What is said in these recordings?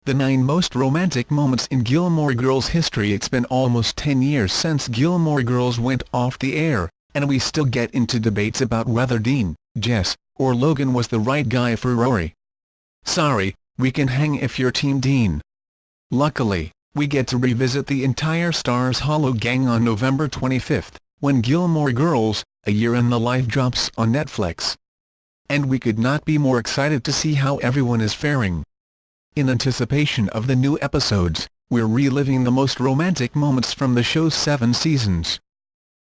The 9 most romantic moments in Gilmore Girls history. It's been almost 10 years since Gilmore Girls went off the air, and we still get into debates about whether Dean, Jess, or Logan was the right guy for Rory. Sorry, we can hang if you're Team Dean. Luckily, we get to revisit the entire Stars Hollow gang on November 25, when Gilmore Girls, A Year in the Life drops on Netflix. And we could not be more excited to see how everyone is faring. In anticipation of the new episodes, we're reliving the most romantic moments from the show's 7 seasons.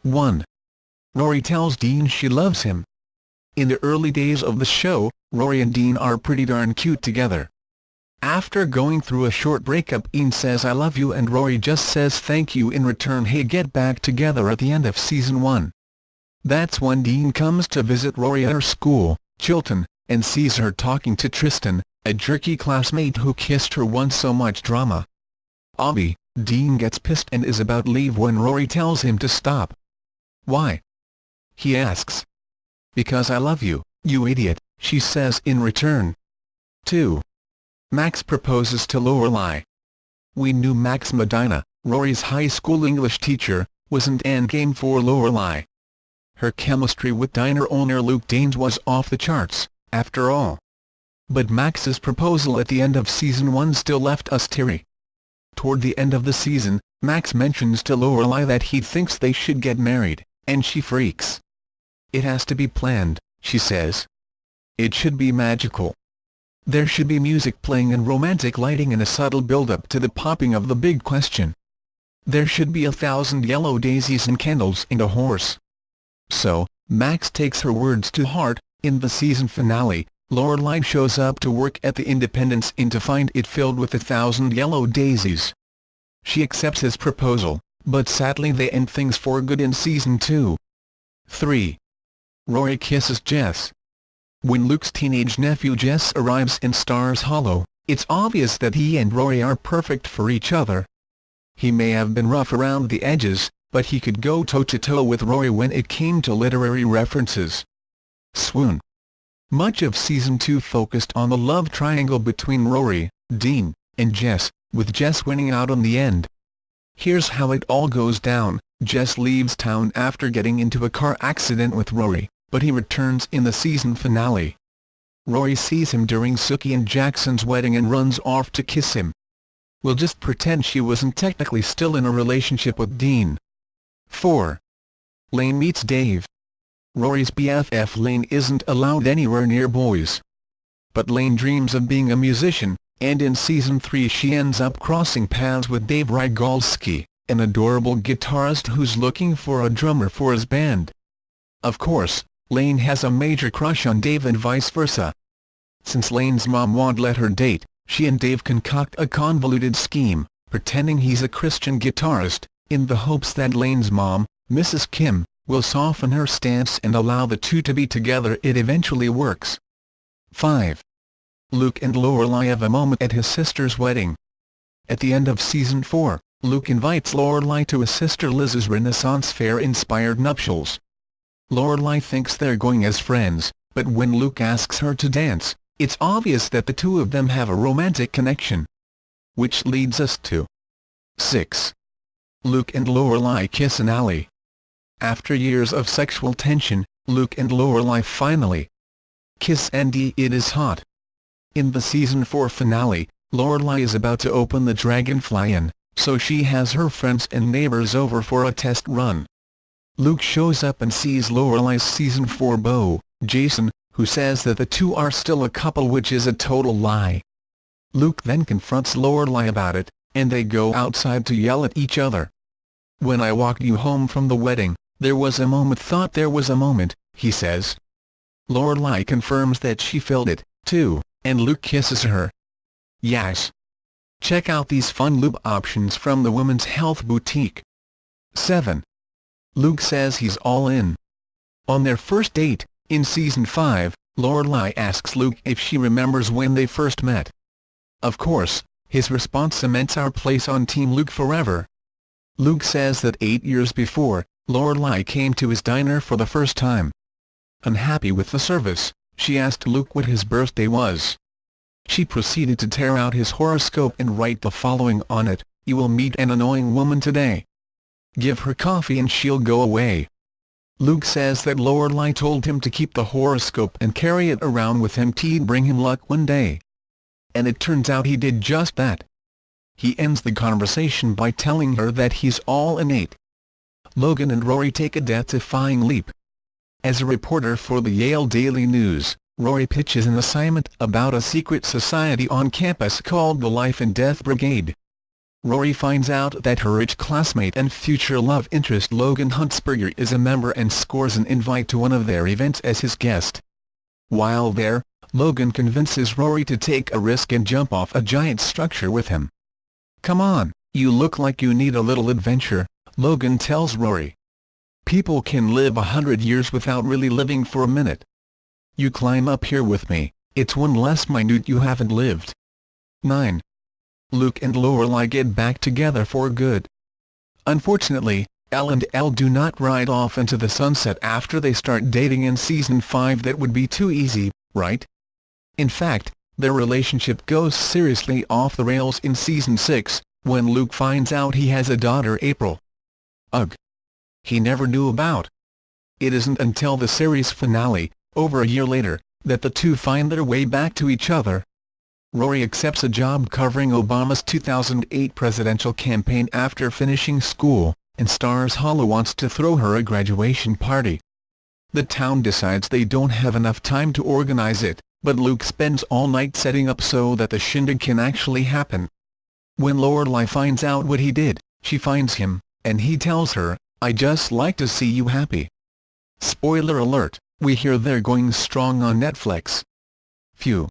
1. Rory tells Dean she loves him. In the early days of the show, Rory and Dean are pretty darn cute together. After going through a short breakup, Dean says "I love you" and Rory just says thank you in return. Hey, get back together at the end of season 1. That's when Dean comes to visit Rory at her school, Chilton, and sees her talking to Tristan, a jerky classmate who kissed her once. So much drama. Obby, Dean gets pissed and is about to leave when Rory tells him to stop. Why? He asks. Because I love you, you idiot, she says in return. 2. Max proposes to Lorelai. We knew Max Medina, Rory's high school English teacher, wasn't endgame for Lorelai. Her chemistry with diner owner Luke Danes was off the charts, after all. But Max's proposal at the end of season 1 still left us teary. Toward the end of the season, Max mentions to Lorelai that he thinks they should get married, and she freaks. It has to be planned, she says. It should be magical. There should be music playing and romantic lighting and a subtle build-up to the popping of the big question. There should be 1,000 yellow daisies and candles and a horse. So, Max takes her words to heart. In the season finale, Lorelai shows up to work at the Independence Inn to find it filled with 1,000 yellow daisies. She accepts his proposal, but sadly they end things for good in season 2. 3. Rory kisses Jess. When Luke's teenage nephew Jess arrives in Stars Hollow, it's obvious that he and Rory are perfect for each other. He may have been rough around the edges, but he could go toe-to-toe with Rory when it came to literary references. Swoon. Much of season 2 focused on the love triangle between Rory, Dean, and Jess, with Jess winning out in the end. Here's how it all goes down. Jess leaves town after getting into a car accident with Rory, but he returns in the season finale. Rory sees him during Sookie and Jackson's wedding and runs off to kiss him. We'll just pretend she wasn't technically still in a relationship with Dean. 4. Lane meets Dave. Rory's BFF Lane isn't allowed anywhere near boys. But Lane dreams of being a musician, and in season 3 she ends up crossing paths with Dave Rygalski, an adorable guitarist who's looking for a drummer for his band. Of course, Lane has a major crush on Dave and vice versa. Since Lane's mom won't let her date, she and Dave concoct a convoluted scheme, pretending he's a Christian guitarist, in the hopes that Lane's mom, Mrs. Kim, will soften her stance and allow the two to be together. It eventually works. 5. Luke and Lorelai have a moment at his sister's wedding. At the end of season 4, Luke invites Lorelai to his sister Liz's Renaissance Fair-inspired nuptials. Lorelai thinks they're going as friends, but when Luke asks her to dance, it's obvious that the two of them have a romantic connection. Which leads us to 6. Luke and Lorelai kiss in alley. After years of sexual tension, Luke and Lorelai finally kiss, and it is hot. In the season 4 finale, Lorelai is about to open the Dragonfly Inn, so she has her friends and neighbors over for a test run. Luke shows up and sees Lorelai's season 4 beau, Jason, who says that the two are still a couple, which is a total lie. Luke then confronts Lorelai about it, and they go outside to yell at each other. When I walked you home from the wedding, there was a moment, thought there was a moment, he says. Lorelai confirms that she felt it, too, and Luke kisses her. Yes. Check out these fun lube options from the Women's Health Boutique. 7. Luke says he's all in. On their first date, in season 5, Lorelai asks Luke if she remembers when they first met. Of course, his response cements our place on Team Luke forever. Luke says that 8 years before, Lorelai came to his diner for the first time. Unhappy with the service, she asked Luke what his birthday was. She proceeded to tear out his horoscope and write the following on it: "You will meet an annoying woman today. Give her coffee and she'll go away." Luke says that Lorelai told him to keep the horoscope and carry it around with him to bring him luck one day. And it turns out he did just that. He ends the conversation by telling her that he's all innate. Logan and Rory take a death-defying leap. As a reporter for the Yale Daily News, Rory pitches an assignment about a secret society on campus called the Life and Death Brigade. Rory finds out that her rich classmate and future love interest Logan Huntsberger is a member and scores an invite to one of their events as his guest. While there, Logan convinces Rory to take a risk and jump off a giant structure with him. "Come on, you look like you need a little adventure," Logan tells Rory. "People can live 100 years without really living for a minute. You climb up here with me, it's one less minute you haven't lived." 9. Luke and Lorelai get back together for good. Unfortunately, Elle and Elle do not ride off into the sunset after they start dating in Season 5. That would be too easy, right? In fact, their relationship goes seriously off the rails in Season 6, when Luke finds out he has a daughter, April. Ugh! He never knew about. It isn't until the series finale, over a year later, that the two find their way back to each other. Rory accepts a job covering Obama's 2008 presidential campaign after finishing school, and Stars Hollow wants to throw her a graduation party. The town decides they don't have enough time to organize it, but Luke spends all night setting up so that the shindig can actually happen. When Lorelai finds out what he did, she finds him, and he tells her, "I just like to see you happy." Spoiler alert, we hear they're going strong on Netflix. Phew.